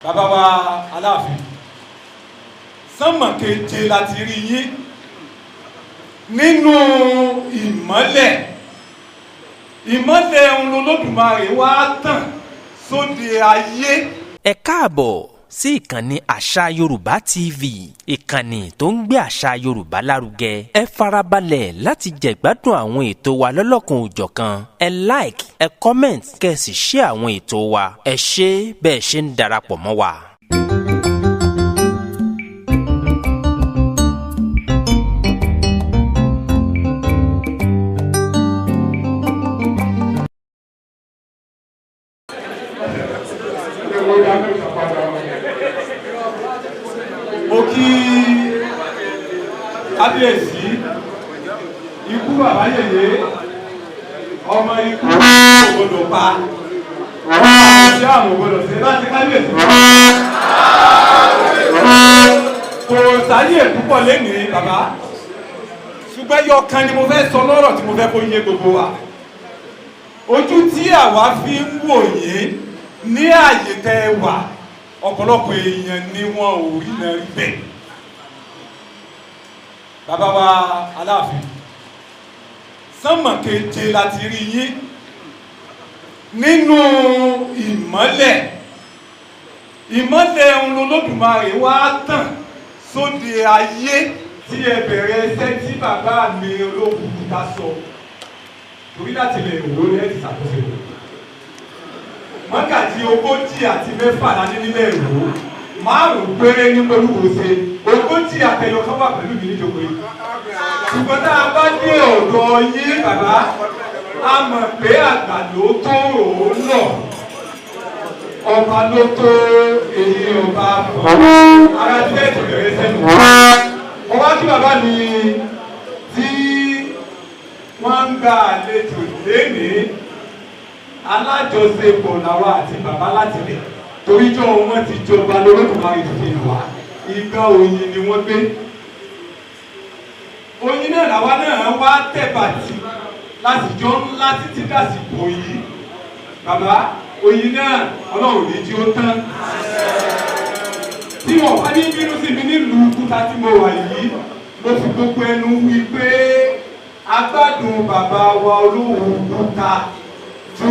bàbá wa Aláàfin sánmọ̀ keje láti rí yín nínú ìmọ́lẹ̀ ohun Olódùmarè wá tàn sóde ayé. Ẹ káàbọ̀ sí ìkànnì Àṣà Yorùbá TV, ìkànnì tó ń gbé àṣà Yorùbá lárugẹ. Ẹ farabalẹ̀ láti jẹ̀gbádùn àwọn ètò wa lọ́lọ́kan òjọ̀kan. Ẹ like, ẹ comment, kẹ́ ẹ sì share àwọn ètò wa. Ẹ ṣé bẹ́ẹ̀ ṣe ń darapọ̀ mọ́ wa. Mo kí kábíyèsí ikú bàbá yèyé ọmọ ikú ògbòdò pa ṣé àwọn ògbòdò ṣe láti kábíyèsí kò sáyé púpọ̀ lénìí bàbá, ṣùgbọ́n yọ kan ni mo fẹ́ sọ lọ́rọ̀ tí mo fẹ́ kó yé gbogbo wa. Ojú tí àwa fi ń wò yín ní àyè tẹ́ ẹ wà ọ̀pọ̀lọpọ̀ èèyàn ni wọn ò rí náà rí bẹ́ẹ̀. Bàbá wa Aláàfin sánmọ̀ keje láti rí yín nínú ìmọ́lẹ̀ ohun Olódùmarè wá tàn sóde ayé tí ẹ bẹ̀rẹ̀ ẹsẹ̀ tí bàbá mi Olókùúta sọ torí láti lè wò ó lẹ́ẹ̀tì ṣàkóso mọ́gàjí 46 láti nílẹ̀ ìlú 5 péré ní olúwòsè 40 àtẹyọ kan wà pẹ̀lú mi níjọba yìí. Ṣùgbọ́n tá a bá dé ọ̀dọ̀ yín bàbá a mọ̀ pé àgbà ló tó rò ó lọ ọba ló tó èyí ọba ara tí ẹ̀ tó bẹ̀rẹ̀ sẹ́nu. Ọba tí bàbá mi tí wọ́n ń gba àlejò lénìí alájọṣepọ̀ làwa àti bàbá láti lẹ̀ toríjọ́ wọn ti jọba lórúkọ̀ọ́mọ́ ìdíje wa ìgbà oyin ni wọ́n gbé oyin náà làwa náà wá tẹ̀bàtì láti jọ ńlá títí dàsìkò yìí bàbá oyin náà ọlọ́run ní jí ó tán tí wọ́n bá ní bínú sí mi nílùú kúta tí mo wà yìí mo fi gbogbo ẹnu wí pé agbádùn bàbá wa Olókùúta ju